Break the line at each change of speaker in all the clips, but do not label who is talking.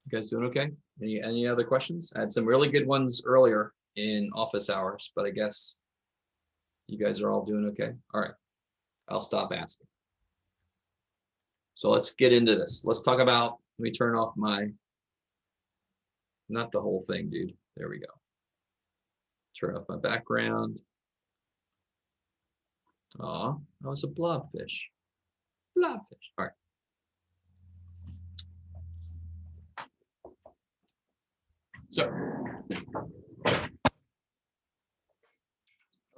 You guys doing okay? Any other questions? I had some really good ones earlier in office hours, but I guess you guys are all doing okay. All right, I'll stop asking. So let's get into this. Let's talk about, let me turn off my, not the whole thing, dude. There we go. Turn off my background. Aw, that was a blobfish. Blobfish. All right. So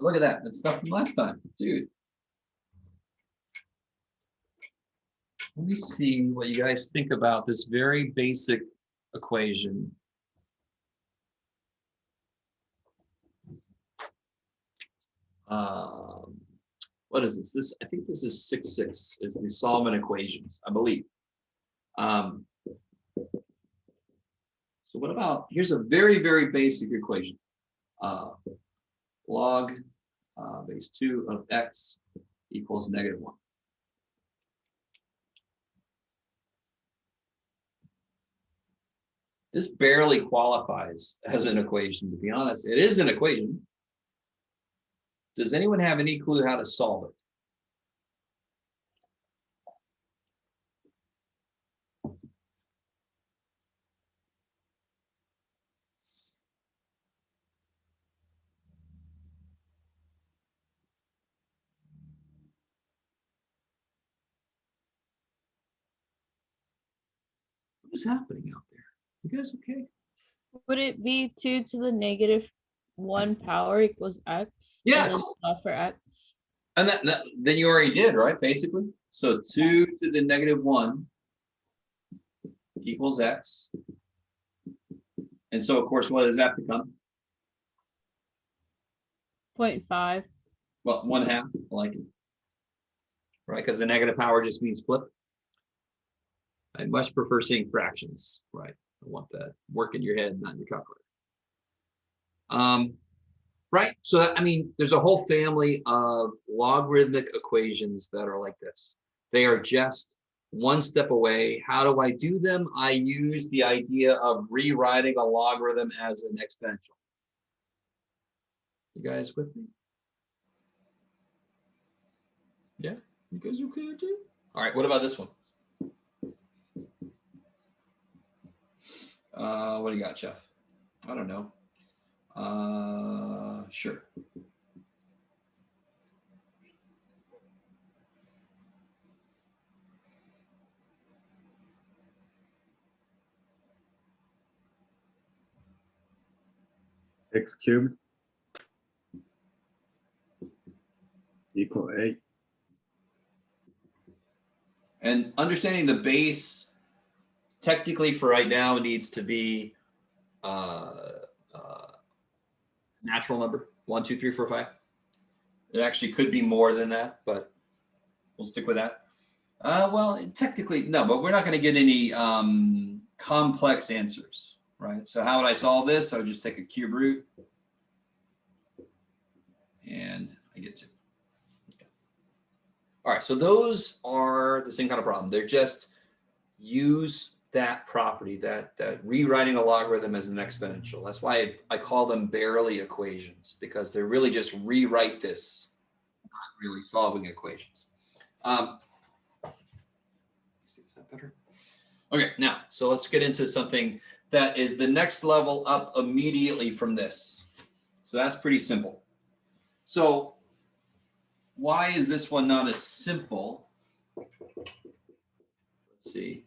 look at that. That's stuff from last time, dude. Let me see what you guys think about this very basic equation. What is this? I think this is 6 is the Solomon equations, I believe. So what about, here's a very, very basic equation. Log base 2 of x equals -1. This barely qualifies as an equation, to be honest. It is an equation. Does anyone have any clue how to solve it? What is happening out there? You guys okay?
Would it be 2 to the -1 power equals x?
Yeah,
and then
cool.
solve for x.
And that then you already did, right? Basically. So 2 to the -1 equals x. And so, of course, what does that become?
0.5.
Well, 1/2. I like it. Right? Because the negative power just means flip. I much prefer seeing fractions, right? I want that work in your head, not in your calculator. Right? So, I mean, there's a whole family of logarithmic equations that are like this. They are just one step away. How do I do them? I use the idea of rewriting a logarithm as an exponential. You guys with me? Yeah, you guys okay too? All right, what about this one? What do you got, Jeff? I don't know. Sure.
X cubed equal 8.
And understanding the base, technically for right now, needs to be natural number 1, 2, 3, 4, 5. It actually could be more than that, but we'll stick with that. Well, technically, no, but we're not going to get any complex answers, right? So how would I solve this? I would just take a cube root, and I get 2. Okay. All right, so those are the same kind of problem. They're just use that property, that rewriting a logarithm as an exponential. That's why I call them barely equations, because they're really just rewrite this, not really solving equations. Is that better? Okay, now, so let's get into something that is the next level up immediately from this. So that's pretty simple. So why is this one not as simple? Let's see.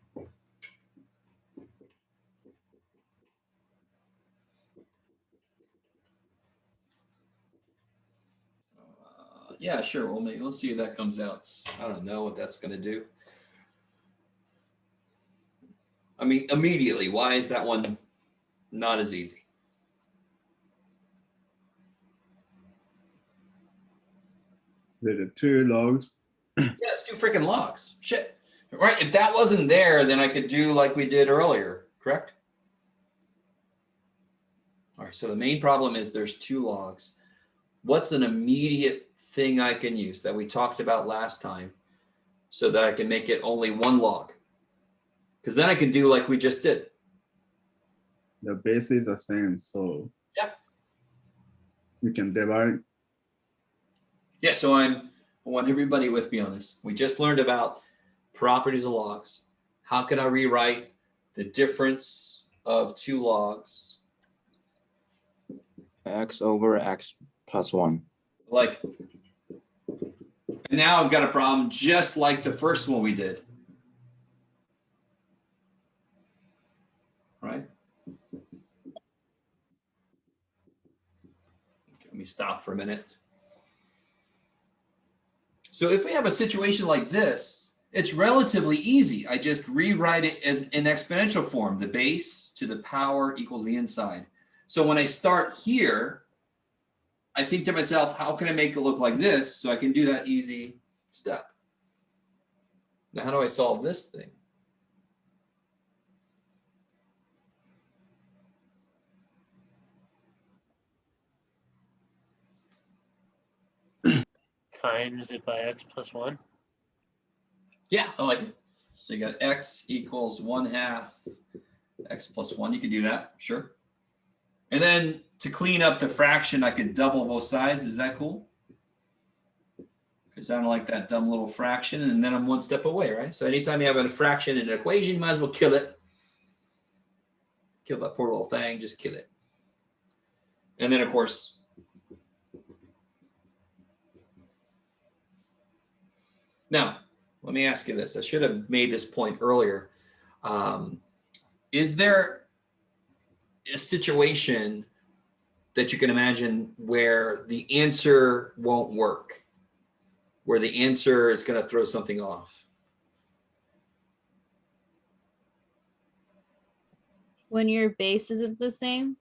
Yeah, sure. Well, maybe let's see if that comes out. I don't know what that's going to do. I mean, immediately, why is that one not as easy?
The 2 logs.
Yeah, it's 2 freaking logs. Shit. Right. If that wasn't there, then I could do like we did earlier, correct? All right. So the main problem is there's 2 logs. What's an immediate thing I can use that we talked about last time so that I can make it only 1 log. Because then I can do like we just did.
The base is the same, so
Yep.
we can divide.
Yeah, so I want everybody with me on this. We just learned about properties of logs. How can I rewrite the difference of 2 logs?
X over X plus 1.
Like, and now I've got a problem just like the first one we did. Right? Okay, let me stop for a minute. So if we have a situation like this, it's relatively easy. I just rewrite it as an exponential form. The base to the power equals the inside. So when I start here, I think to myself, how can I make it look like this? So I can do that easy step. Now, how do I solve this thing?
Times it by x plus 1.
Yeah, I like it. So you got x equals 1/2 x plus 1. You can do that, sure. And then to clean up the fraction, I could double both sides. Is that cool? Because I don't like that dumb little fraction, and then I'm 1 step away, right? So anytime you have a fraction in an equation, you might as well kill it. Kill that poor little thing, just kill it. And then, of course, now, let me ask you this. I should have made this point earlier. Is there a situation that you can imagine where the answer won't work, where the answer is going to throw something off?
When your base isn't the same?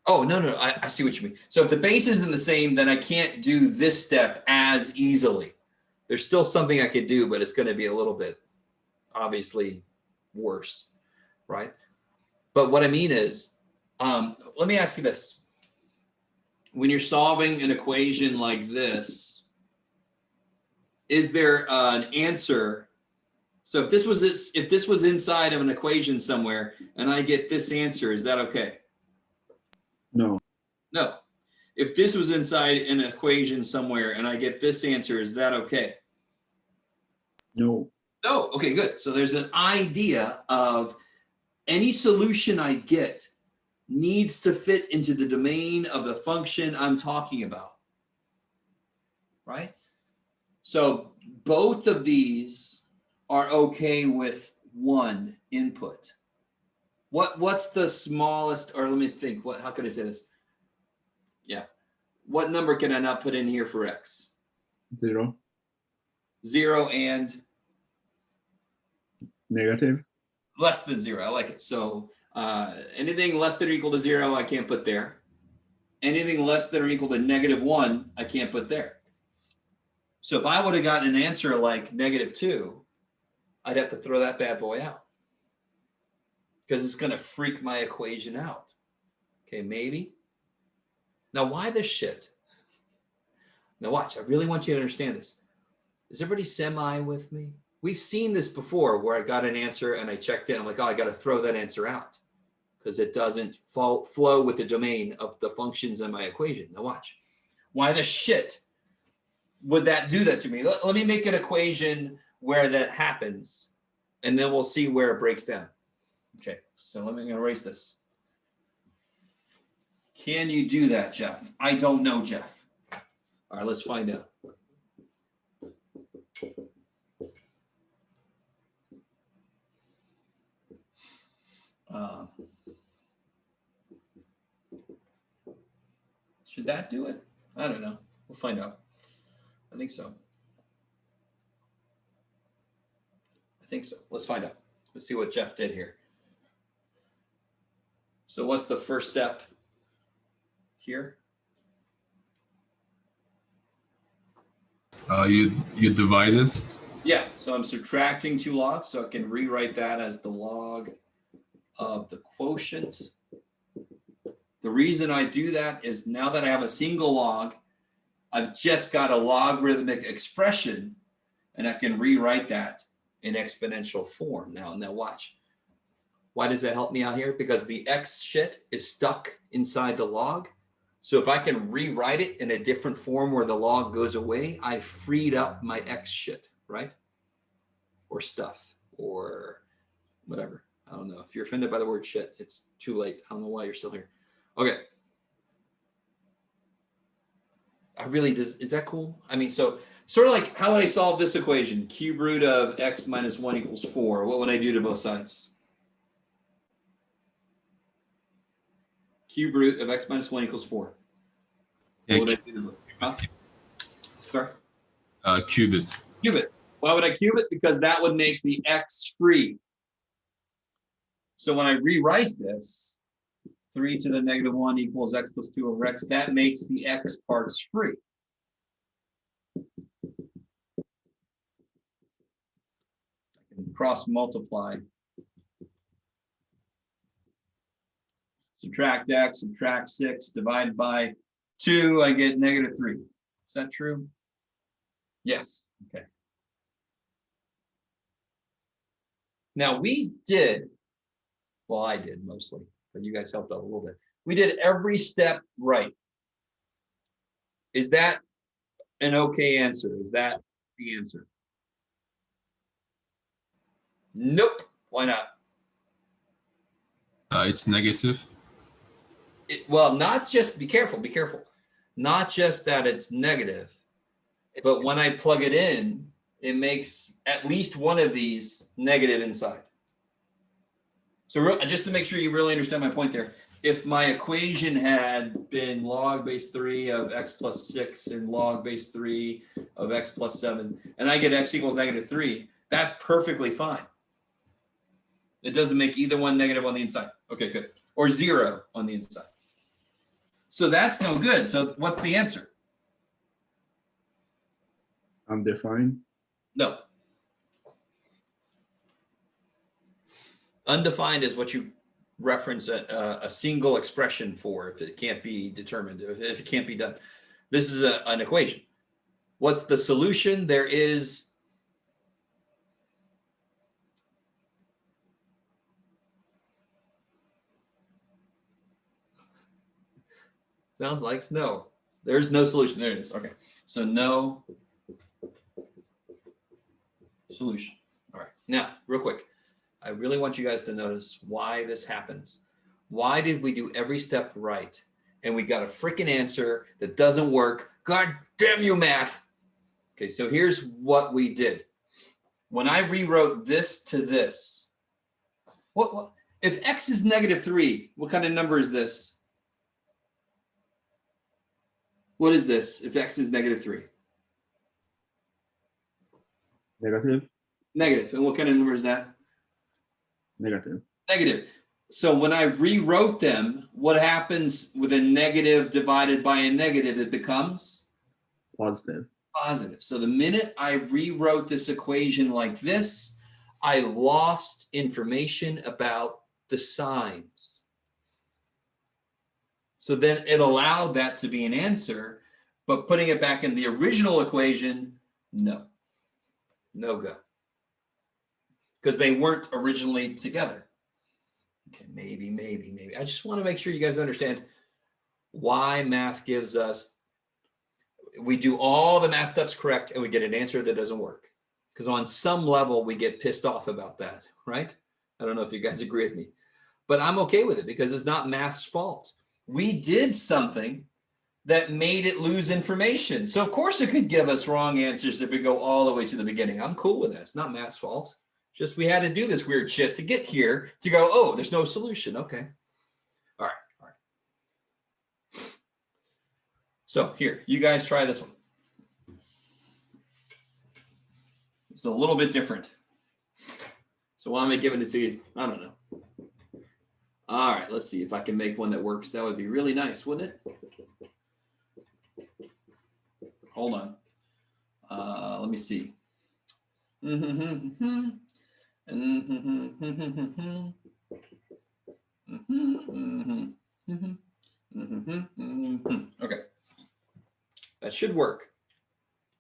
Oh, no, I see what you mean. So if the base isn't the same, then I can't do this step as easily. There's still something I could do, but it's going to be a little bit obviously worse, right? But what I mean is, let me ask you this. When you're solving an equation like this, is there an answer? So if this was inside of an equation somewhere and I get this answer, is that okay?
No,
No. If this was inside an equation somewhere and I get this answer, is that okay?
no,
No. Okay, good. So there's an idea of any solution I get needs to fit into the domain of the function I'm talking about, right? So both of these are okay with 1 input. What's the smallest, or let me think, how can I say this? Yeah. What number can I not put in here for x?
0,
0 and
negative,
less than 0. I like it. So anything less than or equal to 0, I can't put there. Anything less than or equal to -1, I can't put there. So if I would have gotten an answer like -2, I'd have to throw that bad boy out because it's going to freak my equation out. Okay, maybe. Now, why this shit? Now watch, I really want you to understand this. Is everybody semi with me? We've seen this before where I got an answer and I checked in. I'm like, oh, I got to throw that answer out because it doesn't flow with the domain of the functions in my equation. Now watch. Why the shit would that do that to me? Let me make an equation where that happens, and then we'll see where it breaks down. Okay, so let me erase this. Can you do that, Jeff? I don't know, Jeff. All right, let's find out. Should that do it? I don't know. We'll find out. I think so. I think so. Let's find out. Let's see what Jeff did here. So what's the first step here?
You divide it.
Yeah, so I'm subtracting 2 logs, so I can rewrite that as the log of the quotient. The reason I do that is now that I have a single log, I've just got a logarithmic expression. and I can rewrite that in exponential form. Now watch. Why does that help me out here? Because the x shit is stuck inside the log. So if I can rewrite it in a different form where the log goes away, I freed up my x shit, right? Or stuff, or whatever. I don't know. If you're offended by the word shit, it's too late. I don't know why you're still here. Okay. Is that cool? I mean, so sort of like, how would I solve this equation? Cube root of x minus 1 equals 4. What would I do to both sides? Cube root of x minus 1 equals 4.
Yeah,
What would I do to both? Huh? Sorry?
cube it.
Cube it. Why would I cube it? Because that would make the x free. So when I rewrite this, 3 to the negative 1 equals x plus 2 over x, that makes the x parts free. I can cross multiply. Subtract x, subtract 6, divide by 2, I get negative 3. Is that true? Yes. Okay. Now we did, well, I did mostly, but you guys helped out a little bit. We did every step right. Is that an okay answer? Is that the answer? Nope. Why not?
It's negative.
Well, not just, be careful. Not just that it's negative, but when I plug it in, it makes at least one of these negative inside. So just to make sure you really understand my point there, if my equation had been log base 3 of x plus 6 and log base 3 of x plus 7, and I get x equals negative 3, that's perfectly fine. It doesn't make either one negative on the inside. Okay, good. Or 0 on the inside. So that's no good. So what's the answer?
Undefined.
No. Undefined is what you reference a single expression for if it can't be determined, if it can't be done. This is an equation. What's the solution? There is sounds like no. There's no solution. There it is. Okay. So no solution. All right. Now, real quick, I really want you guys to notice why this happens. Why did we do every step right? And we got a freaking answer that doesn't work. God damn you, math. Okay, so here's what we did. When I rewrote this to this, what if x is negative 3, what kind of number is this? What is this if x is negative 3?
Negative.
Negative. And what kind of number is that?
Negative.
Negative. So when I rewrote them, what happens with a negative divided by a negative? It becomes
Positive.
positive. So the minute I rewrote this equation like this, I lost information about the signs. So then it allowed that to be an answer, but putting it back in the original equation, no. No go. Because they weren't originally together. Okay, maybe. I just want to make sure you guys understand why math gives us, we do all the math steps correct and we get an answer that doesn't work. Because on some level, we get pissed off about that, right? I don't know if you guys agree with me, but I'm okay with it because it's not math's fault. We did something that made it lose information. So of course it could give us wrong answers if we go all the way to the beginning. I'm cool with that. It's not math's fault. Just we had to do this weird shit to get here to go, oh, there's no solution. Okay. All right. So here, you guys try this one. It's a little bit different. So why am I giving it to you? I don't know. All right, let's see if I can make one that works. That would be really nice, wouldn't it? Hold on. Let me see. Okay. That should work.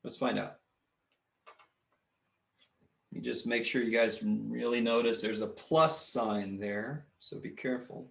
Let's find out. me just make sure you guys really notice there's a plus sign there, so be careful.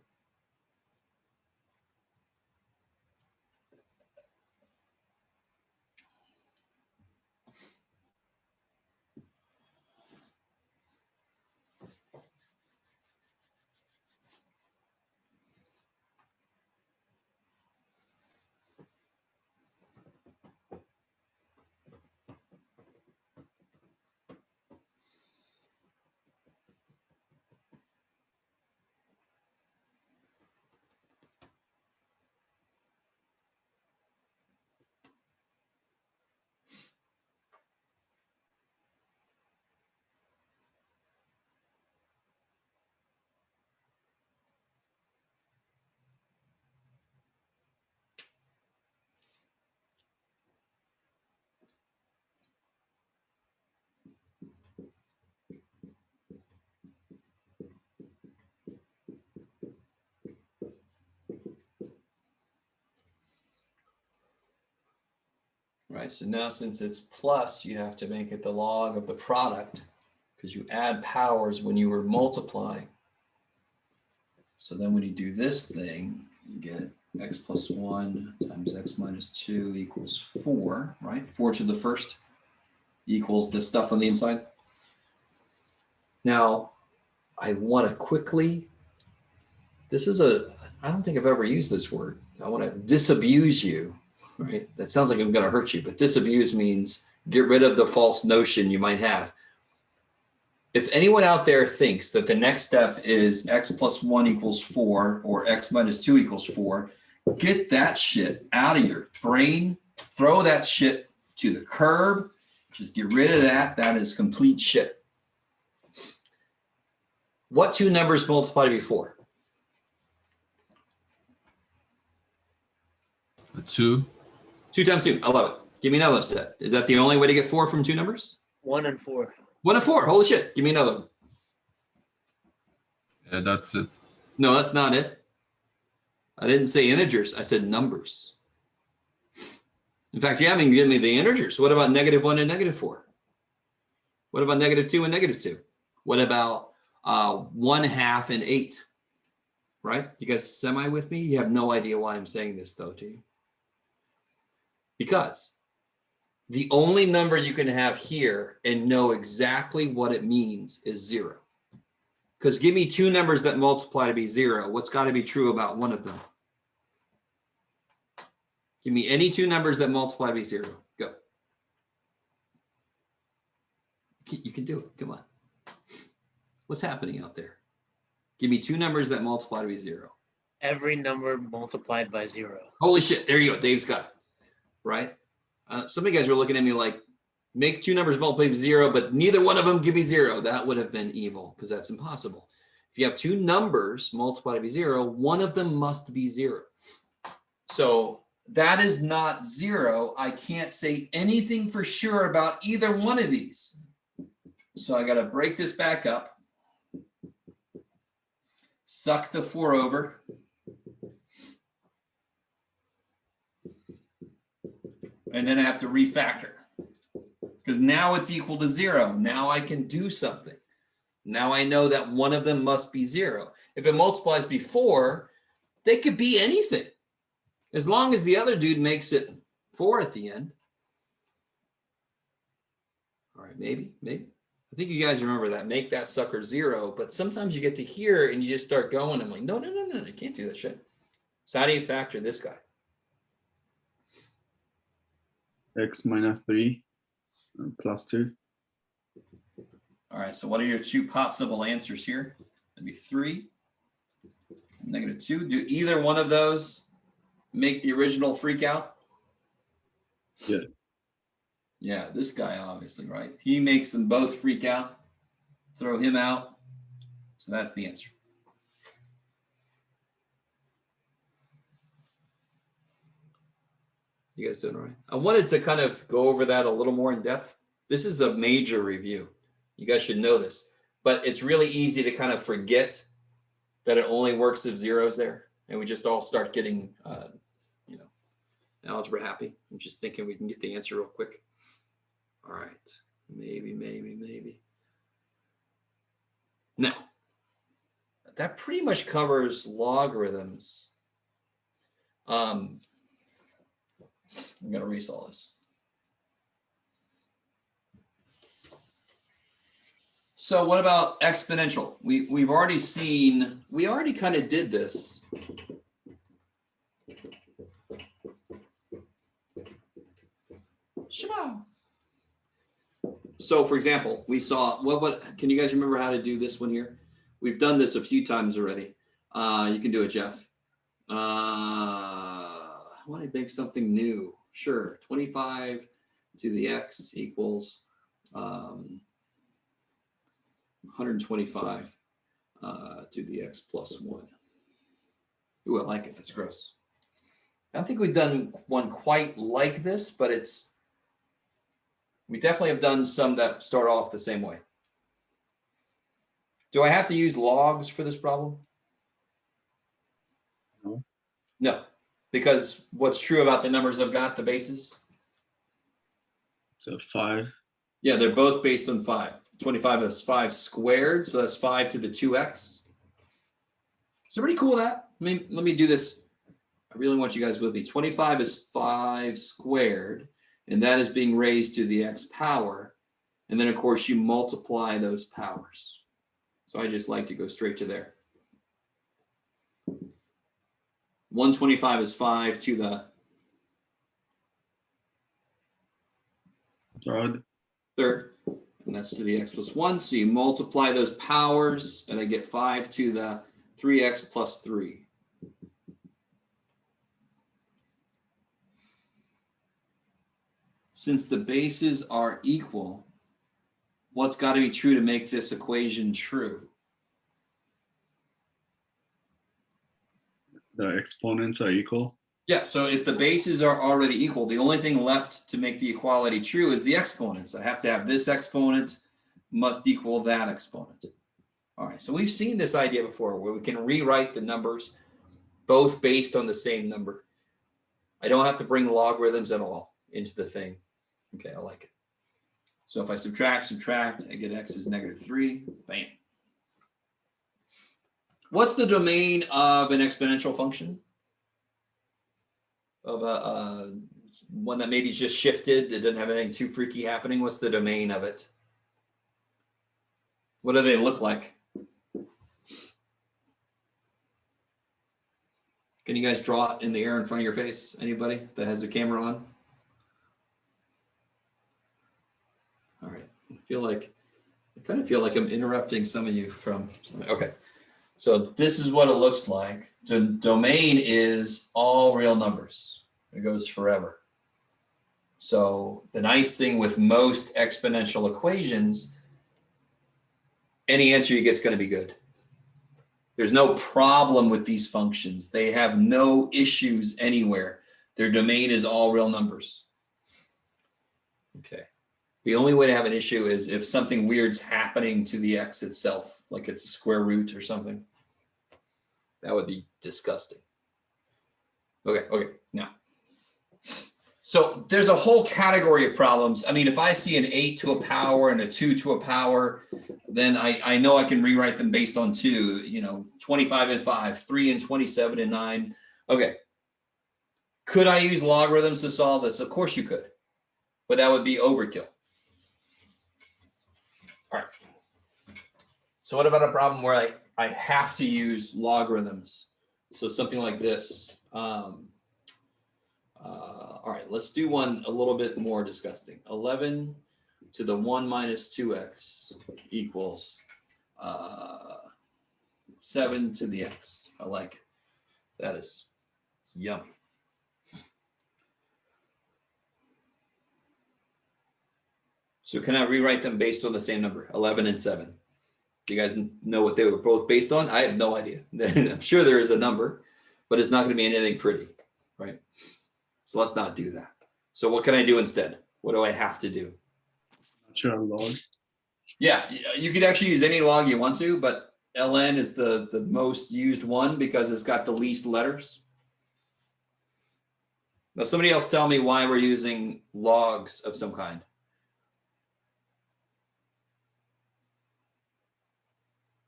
Right, so now since it's plus, you have to make it the log of the product because you add powers when you were multiplying. So then when you do this thing, you get x plus 1 times x minus 2 equals 4, right? 4 to the first equals this stuff on the inside. Now, I want to quickly, I don't think I've ever used this word. I want to disabuse you. Right? That sounds like I'm going to hurt you, but disabuse means get rid of the false notion you might have. If anyone out there thinks that the next step is x plus 1 equals 4 or x minus 2 equals 4, get that shit out of your brain. Throw that shit to the curb. Just get rid of that. That is complete shit. What two numbers multiply to be 4?
2.
2 times 2. I love it. Give me another set. Is that the only way to get 4 from two numbers?
1 and 4.
1 and 4. Holy shit. Give me another one.
Yeah, that's it.
No, that's not it. I didn't say integers. I said numbers. In fact, you haven't given me the integers. What about -1 and -4? What about -2 and -2? What about 1/2 and 8? Right? You guys semi with me? You have no idea why I'm saying this though, do you? Because the only number you can have here and know exactly what it means is 0. Because give me two numbers that multiply to be 0. What's got to be true about one of them? Give me any two numbers that multiply to be 0. Go. You can do it. Come on. What's happening out there? Give me two numbers that multiply to be 0.
Every number multiplied by 0.
Holy shit. There you go. Dave's got it. Right? Some of you guys were looking at me like, make two numbers multiply to 0, but neither one of them give me 0. That would have been evil because that's impossible. If you have two numbers multiply to be 0, one of them must be 0. So that is not 0. I can't say anything for sure about either one of these. So I got to break this back up. Suck the 4 over. And then I have to refactor. Because now it's equal to 0. Now I can do something. Now I know that one of them must be 0. If it multiplies before, they could be anything. As long as the other dude makes it 4 at the end. All right, maybe. I think you guys remember that. Make that sucker 0. But sometimes you get to here and you just start going. I'm like, no, you can't do that shit. So how do you factor this guy?
X minus 3 plus 2.
All right, so what are your two possible answers here? That'd be 3, -2. Do either one of those make the original freak out?
Yeah.
Yeah, this guy obviously, right? He makes them both freak out. Throw him out. So that's the answer. You guys doing all right? I wanted to kind of go over that a little more in depth. This is a major review. You guys should know this, but it's really easy to kind of forget that it only works if 0's there. And we just all start getting, algebra happy. I'm just thinking we can get the answer real quick. All right, maybe. Now, that pretty much covers logarithms. I'm going to erase all this. So what about exponential? We've already seen, we already kind of did this. Shema. So for example, we saw, what, can you guys remember how to do this one here? We've done this a few times already. You can do it, Jeff. I want to make something new. Sure, 25 to the x equals 125 to the x plus 1. Ooh, I like it. That's gross. I don't think we've done one quite like this, but we definitely have done some that start off the same way. Do I have to use logs for this problem?
No.
No, because what's true about the numbers I've got, the bases?
So 5.
Yeah, they're both based on 5. 25 is 5 squared, so that's 5 to the 2x. So pretty cool with that. Let me do this. I really want you guys with me. 25 is 5 squared, and that is being raised to the x power. And then, of course, you multiply those powers. So I just like to go straight to there. 125 is 5 to the third, and that's to the x plus 1. So you multiply those powers, and I get 5 to the 3x plus 3. Since the bases are equal, what's got to be true to make this equation true?
The exponents are equal.
Yeah, so if the bases are already equal, the only thing left to make the equality true is the exponents. I have to have this exponent must equal that exponent. All right, so we've seen this idea before where we can rewrite the numbers both based on the same number. I don't have to bring logarithms at all into the thing. Okay, I like it. So if I subtract, I get x is -3. Bam. What's the domain of an exponential function? Of a one that maybe is just shifted, it doesn't have anything too freaky happening. What's the domain of it? What do they look like? Can you guys draw it in the air in front of your face? Anybody that has the camera on? All right, I kind of feel like I'm interrupting some of you from, okay. So this is what it looks like. The domain is all real numbers. It goes forever. So the nice thing with most exponential equations, any answer you get is going to be good. There's no problem with these functions. They have no issues anywhere. Their domain is all real numbers. Okay. The only way to have an issue is if something weird's happening to the x itself, like it's a square root or something. That would be disgusting. Okay, now. So there's a whole category of problems. I mean, if I see an 8 to a power and a 2 to a power, then I know I can rewrite them based on 2, 25 and 5, 3 and 27 and 9. Okay. Could I use logarithms to solve this? Of course you could, but that would be overkill. All right. So what about a problem where I have to use logarithms? So something like this. All right, let's do one a little bit more disgusting. 11 to the 1 minus 2x equals 7 to the x. I like it. That is yummy. So can I rewrite them based on the same number, 11 and 7? Do you guys know what they were both based on? I have no idea. I'm sure there is a number, but it's not going to be anything pretty, right? So let's not do that. So what can I do instead? What do I have to do?
Natural log.
Yeah, you could actually use any log you want to, but ln is the most used one because it's got the least letters. Now somebody else tell me why we're using logs of some kind.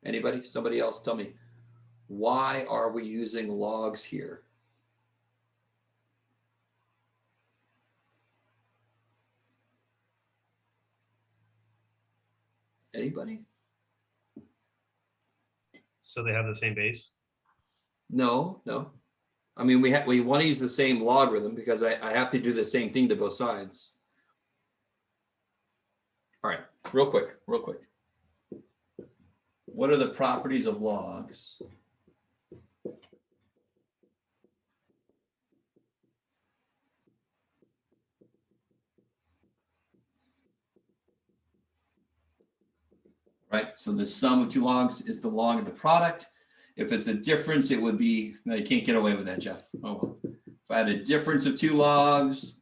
Anybody? Somebody else tell me. Why are we using logs here? Anybody?
So they have the same base?
No, no. I mean, we want to use the same logarithm because I have to do the same thing to both sides. All right, real quick. What are the properties of logs? Right, so the sum of two logs is the log of the product. If it's a difference, it would be, no, you can't get away with that, Jeff. Oh, well. If I had a difference of two logs,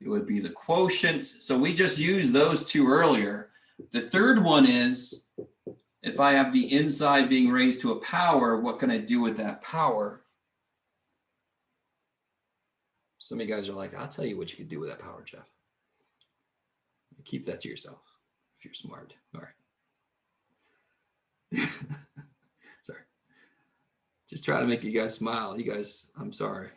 it would be the quotient. So we just used those two earlier. The third one is, if I have the inside being raised to a power, what can I do with that power? Some of you guys are like, I'll tell you what you can do with that power, Jeff. Keep that to yourself if you're smart. All right. Sorry. Just try to make you guys smile. You guys, I'm sorry.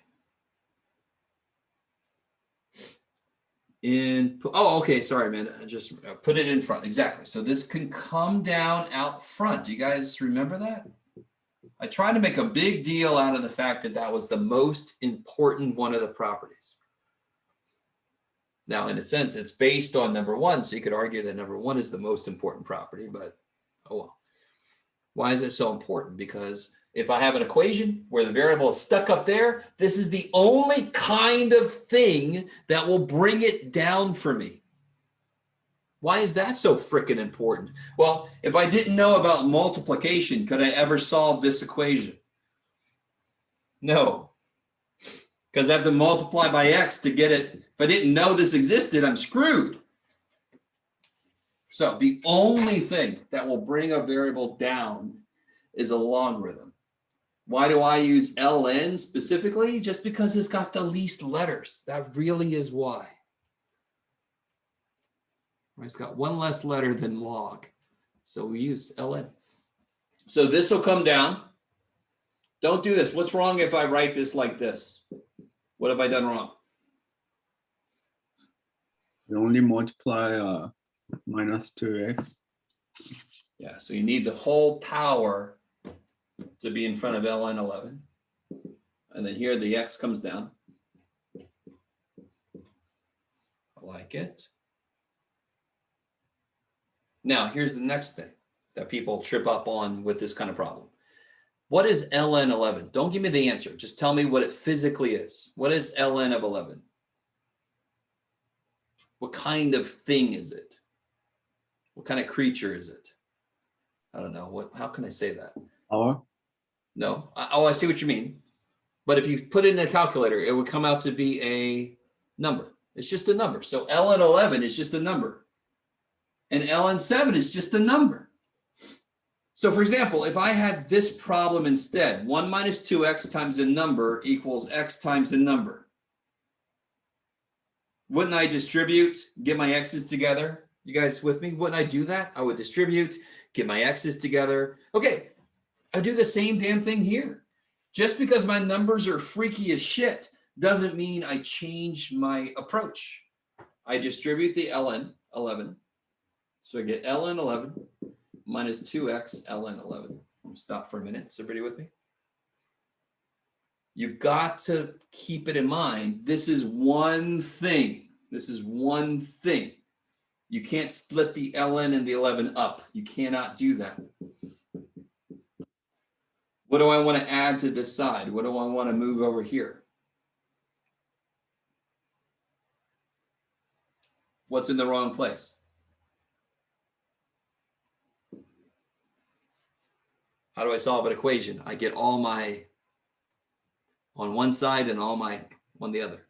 Oh, okay. Sorry, man. I just put it in front. Exactly. So this can come down out front. Do you guys remember that? I tried to make a big deal out of the fact that that was the most important one of the properties. Now, in a sense, it's based on number one. So you could argue that number one is the most important property, but oh well. Why is it so important? Because if I have an equation where the variable is stuck up there, this is the only kind of thing that will bring it down for me. Why is that so freaking important? Well, if I didn't know about multiplication, could I ever solve this equation? No, because I have to multiply by x to get it. If I didn't know this existed, I'm screwed. So the only thing that will bring a variable down is a logarithm. Why do I use ln specifically? Just because it's got the least letters. That really is why. It's got one less letter than log. So we use ln. So this will come down. Don't do this. What's wrong if I write this like this? What have I done wrong?
You only multiply minus 2x.
Yeah, so you need the whole power to be in front of ln 11. And then here the x comes down. I like it. Now, here's the next thing that people trip up on with this kind of problem. What is ln 11? Don't give me the answer. Just tell me what it physically is. What is ln of 11? What kind of thing is it? What kind of creature is it? I don't know. How can I say that?
Power?
No. I see what you mean. But if you put it in a calculator, it would come out to be a number. It's just a number. So ln 11 is just a number. And ln 7 is just a number. So for example, if I had this problem instead, 1 minus 2x times a number equals x times a number. Wouldn't I distribute, get my x's together? You guys with me? Wouldn't I do that? I would distribute, get my x's together. Okay, I do the same damn thing here. Just because my numbers are freaky as shit doesn't mean I change my approach. I distribute the ln 11. So I get ln 11 minus 2x ln 11. Let me stop for a minute. Is everybody with me? You've got to keep it in mind. This is one thing. This is one thing. You can't split the ln and the 11 up. You cannot do that. What do I want to add to this side? What do I want to move over here? What's in the wrong place? How do I solve an equation? I get all my on one side and all my on the other.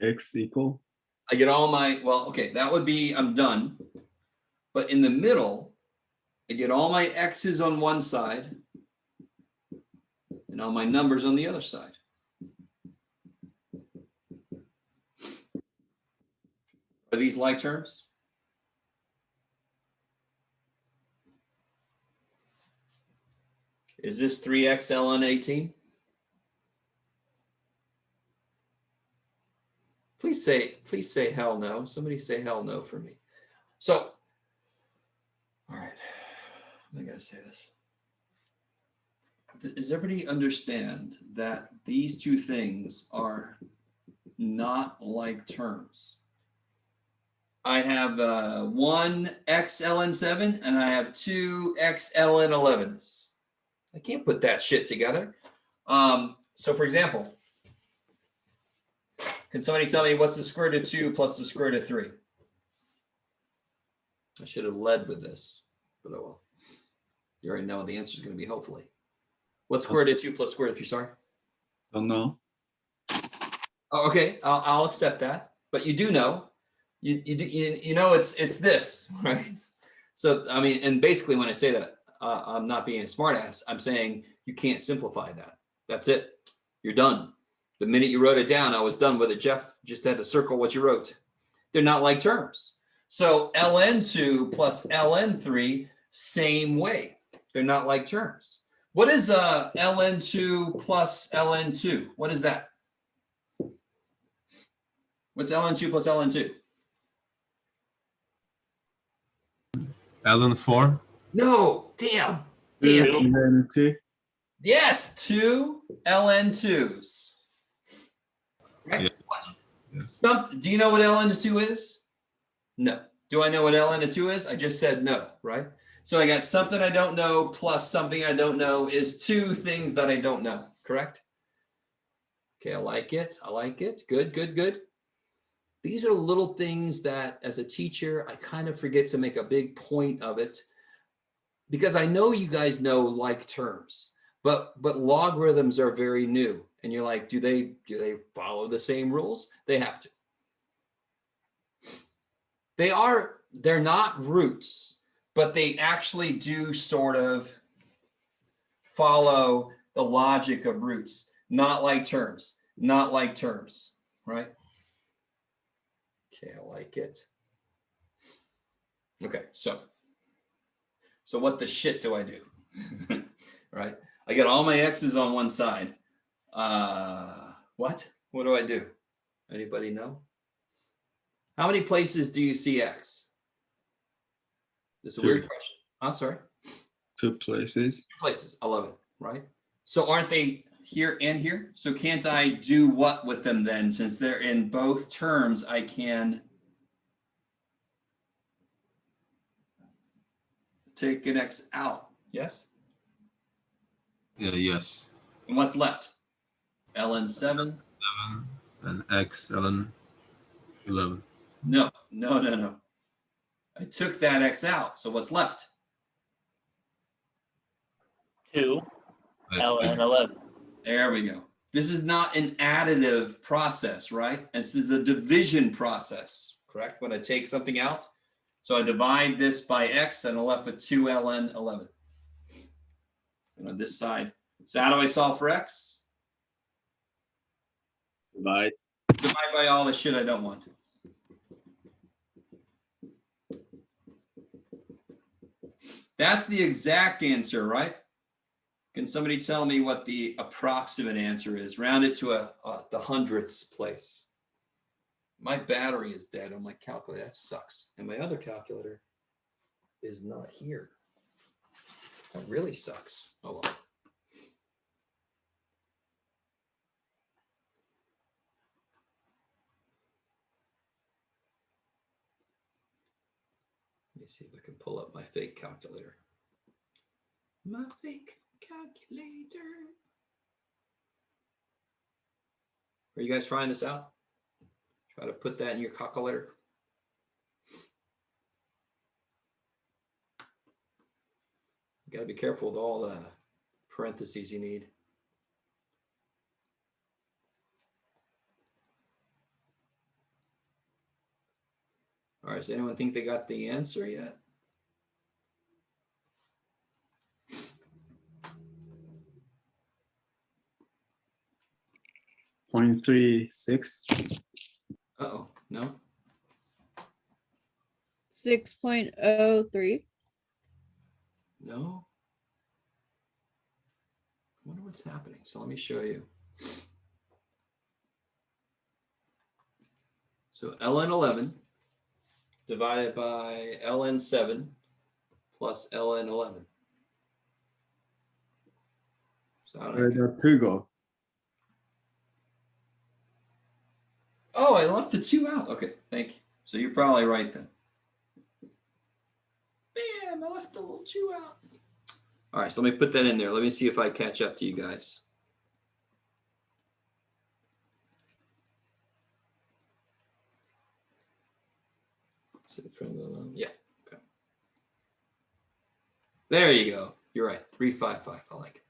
X equal?
I get all my, well, okay, that would be, I'm done. But in the middle, I get all my x's on one side and all my numbers on the other side. Are these like terms? Is this 3x ln 18? Please say hell no. Somebody say hell no for me. So, all right, I gotta say this. Does everybody understand that these two things are not like terms? I have 1 x ln 7 and I have 2 x ln 11s. I can't put that shit together. So for example, can somebody tell me what's the square root of 2 plus the square root of 3? I should have led with this, but oh well. You already know what the answer is going to be, hopefully. What's square root of 2 plus square root of 3? Sorry.
Don't know.
Oh, okay, I'll accept that. But you do know. You know it's this, right? So I mean, and basically when I say that, I'm not being a smartass. I'm saying you can't simplify that. That's it. You're done. The minute you wrote it down, I was done with it. Jeff just had to circle what you wrote. They're not like terms. So ln2 plus ln3, same way. They're not like terms. What is ln2 plus ln2? What is that? What's ln2 plus ln2?
ln 4.
No, damn.
Two.
Yes, 2 ln2s. Right?
Yeah.
Watch.
Yeah.
Do you know what ln2 is? No. Do I know what ln2 is? I just said no, right? So I got something I don't know plus something I don't know is 2 things that I don't know, correct? Okay, I like it. I like it. Good, good, good. These are little things that as a teacher, I kind of forget to make a big point of it because I know you guys know like terms, but logarithms are very new. And you're like, do they follow the same rules? They have to. They're not roots, but they actually do sort of follow the logic of roots, not like terms, right? Okay, I like it. Okay, so what the shit do I do? Right? I got all my x's on one side. What? What do I do? Anybody know? How many places do you see x? This is a weird question. I'm sorry.
2 places.
2 places. I love it. Right? So aren't they here and here? So can't I do what with them then? Since they're in both terms, I can take an x out. Yes?
Yeah, yes.
And what's left? ln 7?
7 and x ln 11.
No. I took that x out. So what's left?
2
Right.
ln 11.
There we go. This is not an additive process, right? This is a division process, correct? When I take something out. So I divide this by x and I'm left with 2 ln 11. And on this side. So how do I solve for x?
Divide.
Divide by all the shit I don't want. That's the exact answer, right? Can somebody tell me what the approximate answer is? Round it to the hundredths place. My battery is dead on my calculator. That sucks. And my other calculator is not here. That really sucks. Oh well. Let me see if I can pull up my fake calculator. My fake calculator. Are you guys trying this out? Try to put that in your calculator. You got to be careful with all the parentheses you need. All right, does anyone think they got the answer yet?
.36.
Uh-oh, no?
6.03.
No? wonder what's happening. So let me show you. So ln 11 divided by ln 7 plus ln 11. So how do I
Where
get-
the 2 go?
Oh, I left the 2 out. Okay, thank you. So you're probably right then. Bam, I left the little 2 out. All right, so let me put that in there. Let me see if I catch up to you guys. Yeah, okay. There you go. You're right. 355. I like it.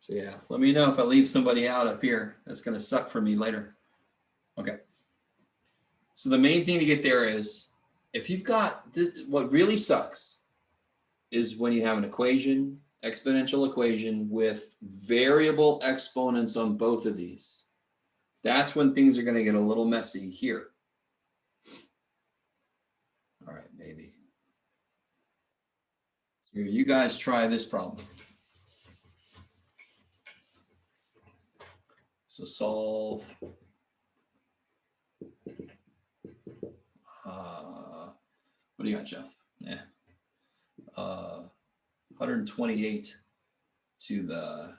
So yeah, let me know if I leave somebody out up here. That's going to suck for me later. Okay. So the main thing to get there is if you've got this, what really sucks is when you have an equation, exponential equation with variable exponents on both of these. That's when things are going to get a little messy here. All right, maybe. So you guys try this problem. So solve what do you got, Jeff? Yeah. 128 to the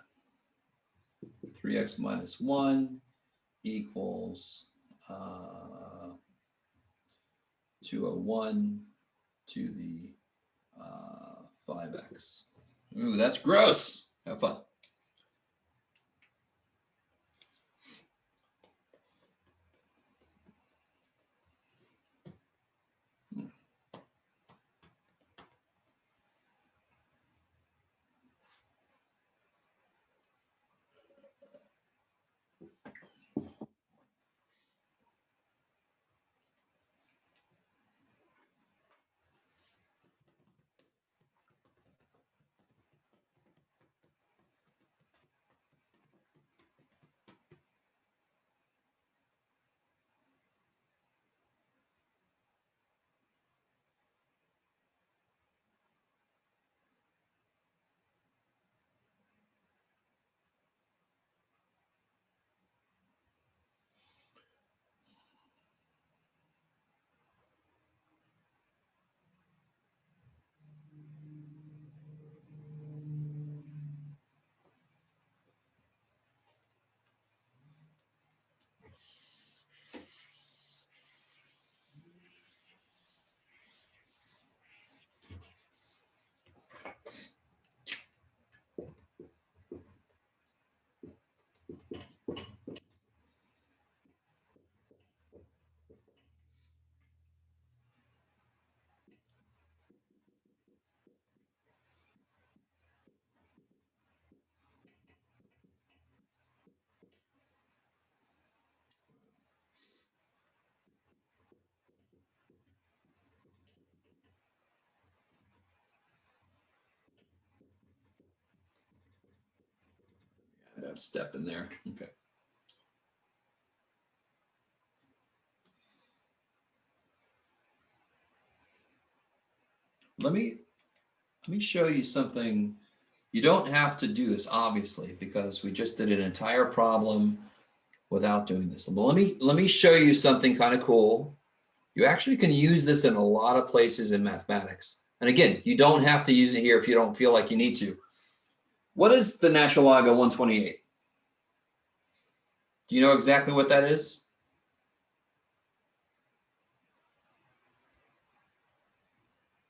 3x minus 1 equals 201 to the 5x. Ooh, that's gross. Have fun. That step in there. Okay. Let me show you something. You don't have to do this, obviously, because we just did an entire problem without doing this. But let me show you something kind of cool. You actually can use this in a lot of places in mathematics. And again, you don't have to use it here if you don't feel like you need to. What is the natural log of 128? Do you know exactly what that is?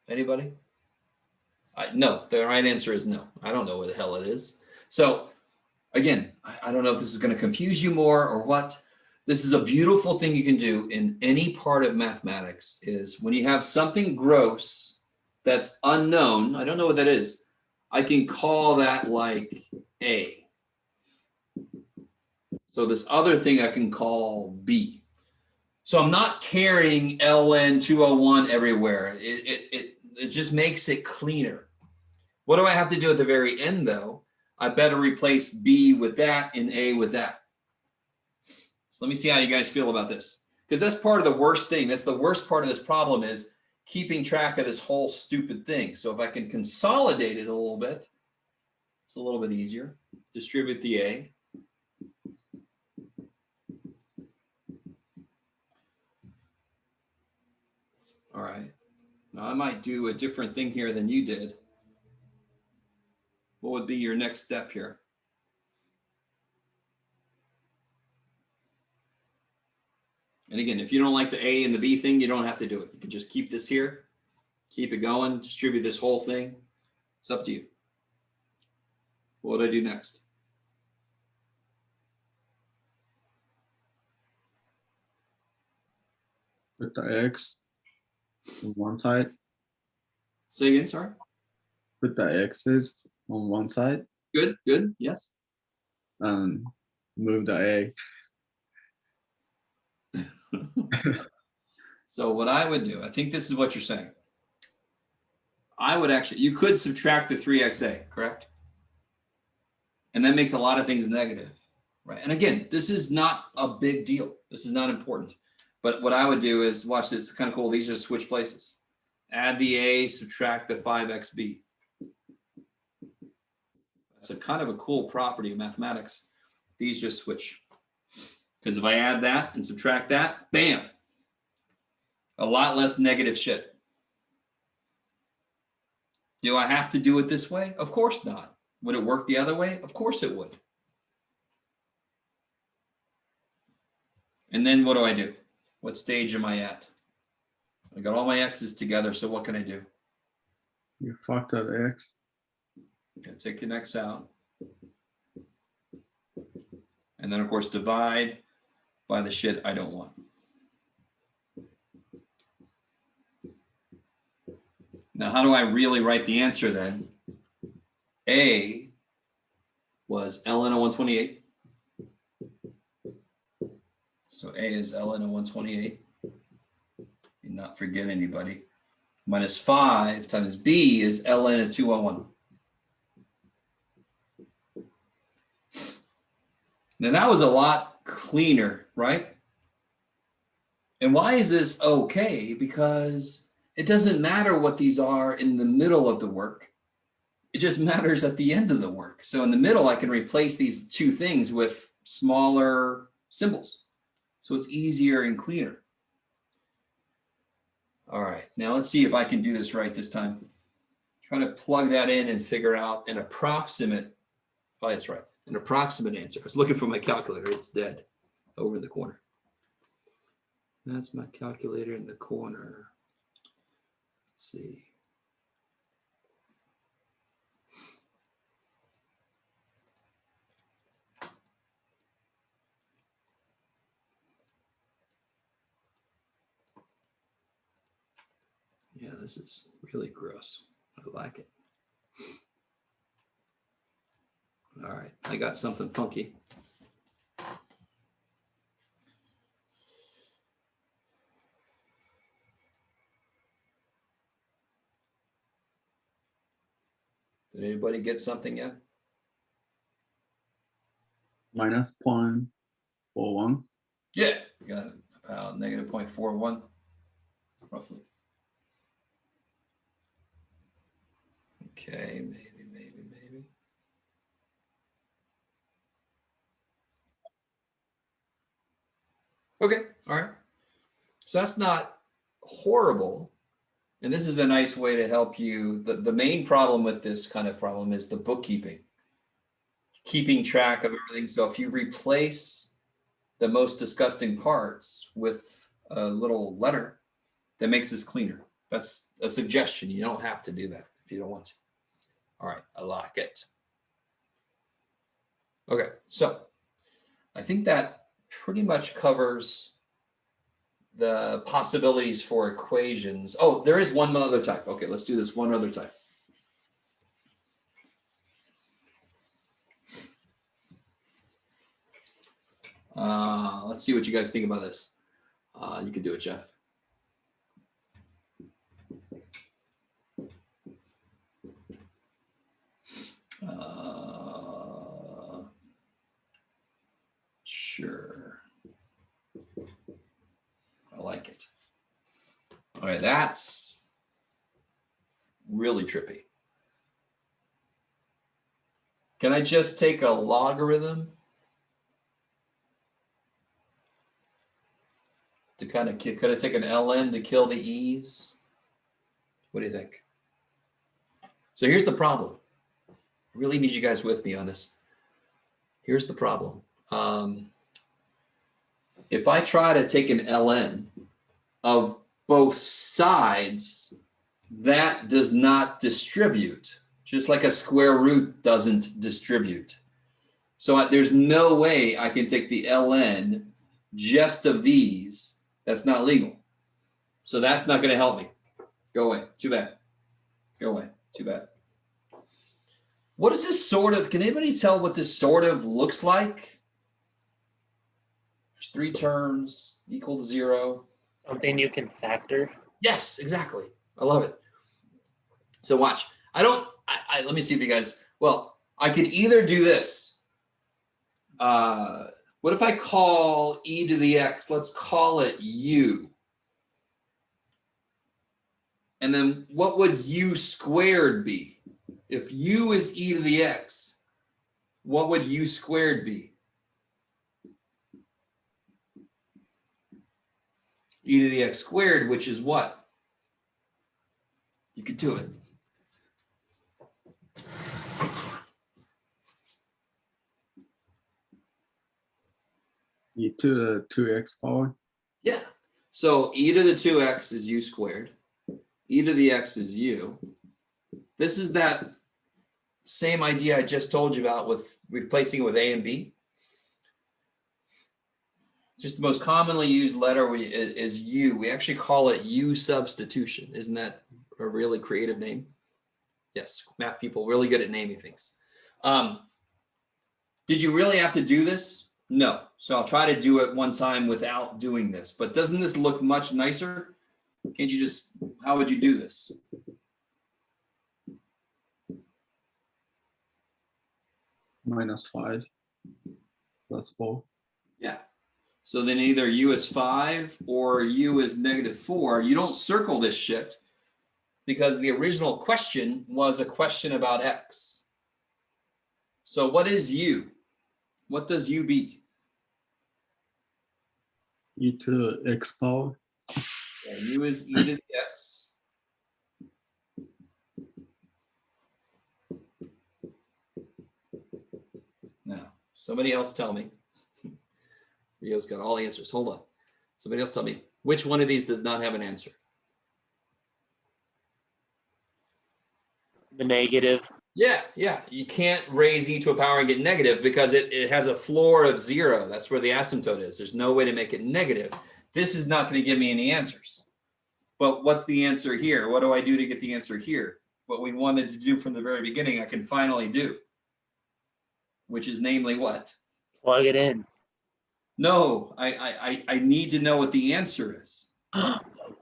Anybody? No, the right answer is no. I don't know what the hell it is. So again, I don't know if this is going to confuse you more or what. This is a beautiful thing you can do in any part of mathematics is when you have something gross that's unknown, I don't know what that is, I can call that like A. So this other thing I can call B. So I'm not carrying ln 201 everywhere. It just makes it cleaner. What do I have to do at the very end though? I better replace B with that and A with that. So let me see how you guys feel about this. Because that's part of the worst thing. That's the worst part of this problem is keeping track of this whole stupid thing. So if I can consolidate it a little bit, it's a little bit easier. Distribute the A. All right. Now I might do a different thing here than you did. What would be your next step here? And again, if you don't like the A and the B thing, you don't have to do it. You can just keep this here, keep it going, distribute this whole thing. It's up to you. What would I do next?
Put the X on one side.
Say again, sorry.
Put the X's on one side
Good, good, yes.
and move the A.
So what I would do, I think this is what you're saying. I would actually, you could subtract the 3xa, correct? And that makes a lot of things negative, right? And again, this is not a big deal. This is not important. But what I would do is, watch this, it's kind of cool. These are switch places. Add the A, subtract the 5xb. That's a kind of a cool property of mathematics. These just switch. Because if I add that and subtract that, bam, a lot less negative shit. Do I have to do it this way? Of course not. Would it work the other way? Of course it would. And then what do I do? What stage am I at? I got all my x's together, so what can I do?
You fucked up X.
Okay, take an x out. And then, of course, divide by the shit I don't want. Now, how do I really write the answer then? A was ln of 128. So A is ln of 128. And not forget anybody. Minus 5 times B is ln of 201. Now that was a lot cleaner, right? And why is this okay? Because it doesn't matter what these are in the middle of the work. It just matters at the end of the work. So in the middle, I can replace these two things with smaller symbols. So it's easier and cleaner. All right, now let's see if I can do this right this time. Try to plug that in and figure out an approximate, oh, that's right, an approximate answer. I was looking for my calculator, it's dead over in the corner. That's my calculator in the corner. Let's see. Yeah, this is really gross. I like it. All right, I got something funky. Did anybody get something yet?
Minus 0.41.
Yeah, we got about negative 0.41, roughly. Okay, maybe. Okay, all right. So that's not horrible. And this is a nice way to help you. The main problem with this kind of problem is the bookkeeping, keeping track of everything. So if you replace the most disgusting parts with a little letter, that makes this cleaner. That's a suggestion. You don't have to do that if you don't want to. All right, I like it. Okay, so I think that pretty much covers the possibilities for equations. Oh, there is one other type. Okay, let's do this one other type. Let's see what you guys think about this. You can do it, Jeff. Sure. I like it. All right, that's really trippy. Can I just take a logarithm to kind of, could I take an ln to kill the e's? What do you think? So here's the problem. I really need you guys with me on this. Here's the problem. If I try to take an ln of both sides, that does not distribute, just like a square root doesn't distribute. So there's no way I can take the ln just of these. That's not legal. So that's not going to help me. Go away. Too bad. Go away. Too bad. What is this sort of, can anybody tell what this sort of looks like? There's 3 terms equal to 0.
Something you can factor.
Yes, exactly. I love it. So watch. Let me see if you guys, well, I could either do this. What if I call e to the x, let's call it u. And then what would u squared be? If u is e to the x, what would u squared be? E to the x squared, which is what? You could do it.
E to the 2x power.
Yeah. So e to the 2x is u squared. E to the x is u. This is that same idea I just told you about with replacing it with a and b. Just the most commonly used letter is u. We actually call it u substitution. Isn't that a really creative name? Yes, math people really good at naming things. Did you really have to do this? No. So I'll try to do it one time without doing this. But doesn't this look much nicer? Can't you just, how would you do this?
-5 plus 4.
Yeah. So then either u is 5 or u is -4. You don't circle this shit because the original question was a question about x. So what is u? What does u be?
E to the x power.
Yeah, u is e to the x. Now, somebody else tell me. Rio's got all the answers. Hold on. Somebody else tell me. Which one of these does not have an answer?
The negative.
Yeah. You can't raise e to a power and get negative because it has a floor of 0. That's where the asymptote is. There's no way to make it negative. This is not going to give me any answers. But what's the answer here? What do I do to get the answer here? What we wanted to do from the very beginning, I can finally do. Which is namely what?
Plug it in.
No, I need to know what the answer is.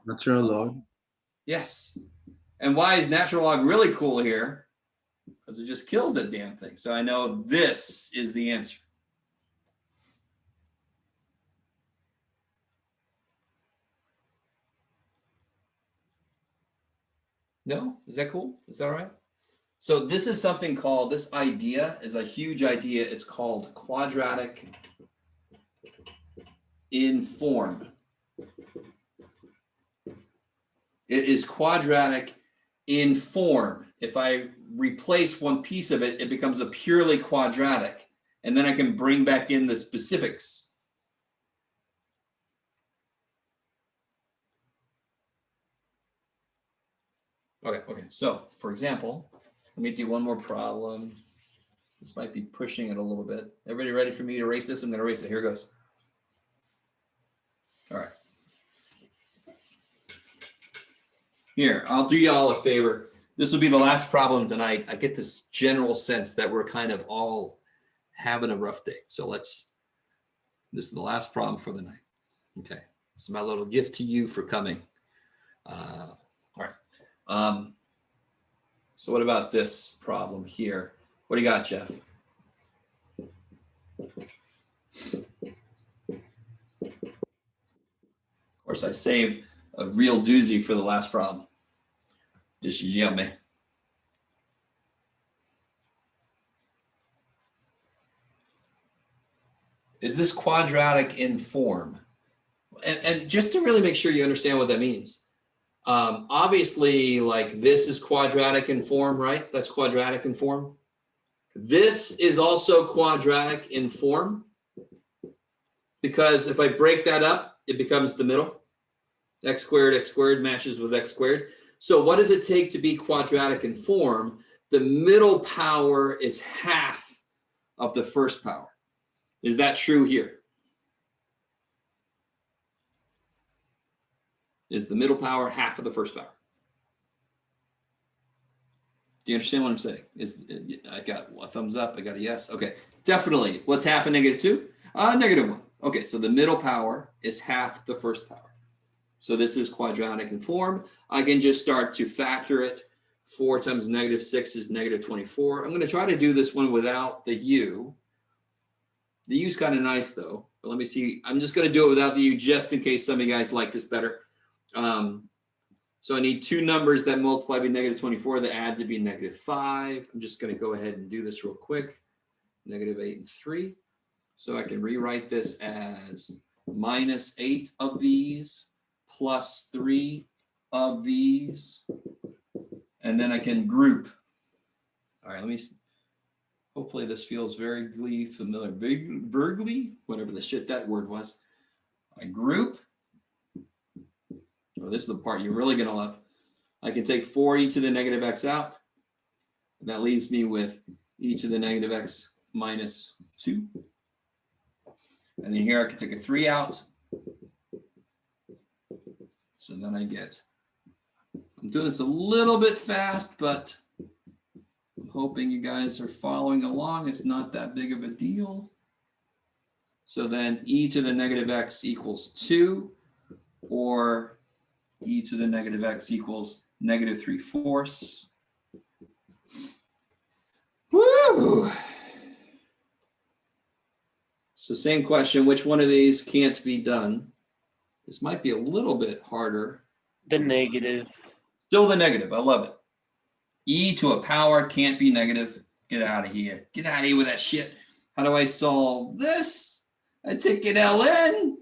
Natural log.
Yes. And why is natural log really cool here? Because it just kills that damn thing. So I know this is the answer. No? Is that cool? Is that all right? So this is something called, this idea is a huge idea. It's called quadratic in form. It is quadratic in form. If I replace one piece of it, it becomes a purely quadratic. And then I can bring back in the specifics. Okay. So for example, let me do one more problem. This might be pushing it a little bit. Everybody ready for me to erase this? I'm gonna erase it. Here goes. All right. Here, I'll do y'all a favor. This will be the last problem tonight. I get this general sense that we're kind of all having a rough day. So this is the last problem for the night. Okay, this is my little gift to you for coming. All right. So what about this problem here? What do you got, Jeff? Of course, I saved a real doozy for the last problem. Just yell me. is this quadratic in form? And just to really make sure you understand what that means. Obviously, like this is quadratic in form, right? That's quadratic in form. This is also quadratic in form because if I break that up, it becomes the middle. X squared matches with x squared. So what does it take to be quadratic in form? The middle power is half of the first power. Is that true here? Is the middle power half of the first power? Do you understand what I'm saying? I got a thumbs up, I got a yes. Okay, definitely. What's half of -2? -1. Okay, so the middle power is half the first power. So this is quadratic in form. I can just start to factor it. 4 times -6 is -24. I'm going to try to do this one without the u. The u's kind of nice though, but let me see. I'm just going to do it without the u just in case some of you guys like this better. So I need two numbers that multiply by -24 that add to be -5. I'm just going to go ahead and do this real quick. -8 and 3. So I can rewrite this as -8 of these plus 3 of these. And then I can group. All right, let me see. Hopefully this feels very familiar. Vaguely, whatever the shit that word was. I group. Oh, this is the part you're really gonna love. I can take 4e to the negative x out. That leaves me with e to the negative x minus 2. And then here I can take a 3 out. So then I get, I'm doing this a little bit fast, but I'm hoping you guys are following along. It's not that big of a deal. So then e to the negative x equals 2, or e to the negative x equals -3/4. Woo! So same question, which one of these can't be done? This might be a little bit harder.
The negative.
Still the negative, I love it. E to a power can't be negative. Get out of here. Get out of here with that shit. How do I solve this? I take an ln.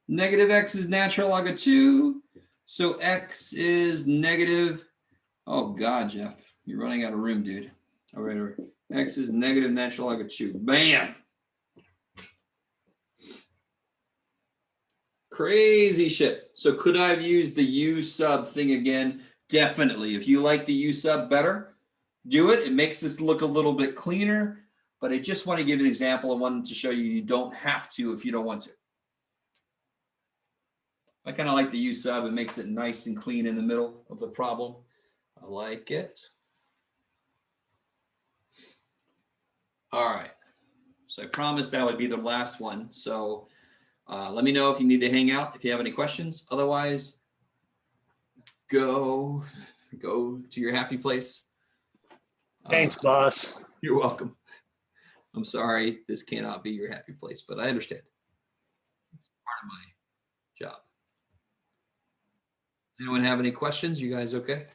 Negative x is natural log of 2. So x is negative. Oh God, Jeff, you're running out of room, dude. All right, all right. X is negative natural log of 2. Bam. Crazy shit. So could I have used the u sub thing again? Definitely. If you like the u sub better, do it. It makes this look a little bit cleaner, but I just want to give an example. I wanted to show you you don't have to if you don't want to. I kind of like the u sub. It makes it nice and clean in the middle of the problem. I like it. All right. So I promised that would be the last one. So let me know if you need to hang out, if you have any questions. Otherwise, go to your happy place.
Thanks, boss.
You're welcome. I'm sorry this cannot be your happy place, but I understand. It's part of my job. Does anyone have any questions? You guys okay?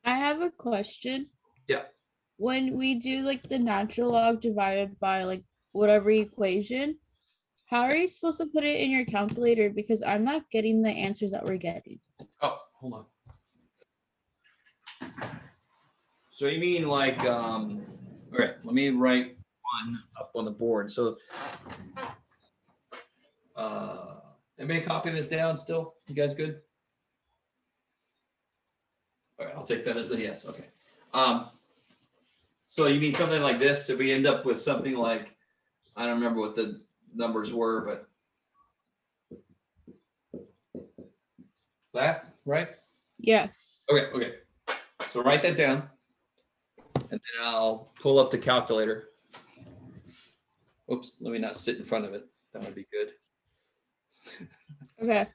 I have a question.
Yeah.
When we do like the natural log divided by like whatever equation, how are you supposed to put it in your calculator? Because I'm not getting the answers that we're getting.
Oh, hold on. So you mean like, all right, let me write one up on the board. So, anybody copy this down still? You guys good? All right, I'll take that as a yes. Okay. So you mean something like this? If we end up with something like, I don't remember what the numbers were, but that, right?
Yes.
Okay, okay. So write that down. And then I'll pull up the calculator. Oops, let me not sit in front of it. That would be good.
Okay.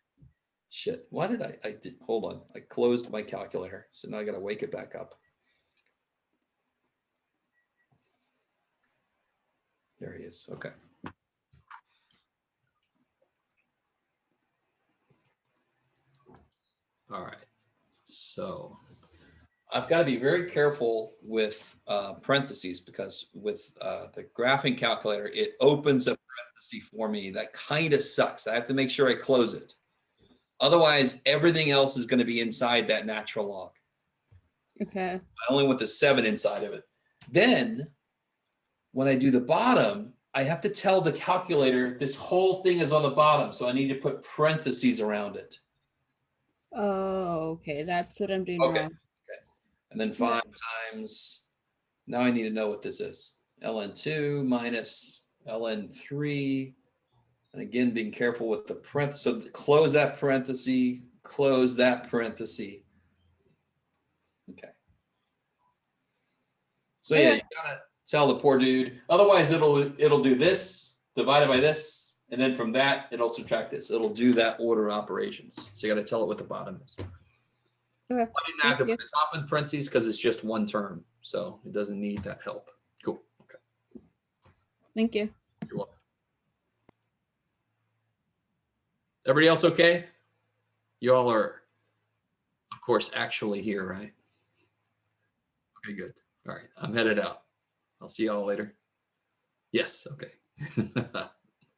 Shit, why did I did, hold on. I closed my calculator. So now I got to wake it back up. There he is, okay. All right, so I've got to be very careful with parentheses because with the graphing calculator, it opens a parenthesis for me. That kind of sucks. I have to make sure I close it. Otherwise, everything else is going to be inside that natural log.
Okay.
I only want the 7 inside of it. Then when I do the bottom, I have to tell the calculator this whole thing is on the bottom. So I need to put parentheses around it.
Oh, okay. That's what I'm doing
Okay.
wrong.
And then 5 times, now I need to know what this is. ln2 minus ln3. And again, being careful with the parentheses. So close that parenthesis, close that parenthesis. Okay. So yeah,
Okay.
you gotta tell the poor dude. Otherwise, it'll do this divided by this, and then from that it'll subtract this. It'll do that order of operations. So you got to tell it what the bottom is.
Okay.
I didn't have to
Thank you.
put the top in parentheses because it's just one term, so it doesn't need that help. Cool. Okay.
Thank you.
You're welcome. Everybody else okay? You all are, of course, actually here, right? Okay, good. All right, I'm headed out. I'll see y'all later. Yes, okay.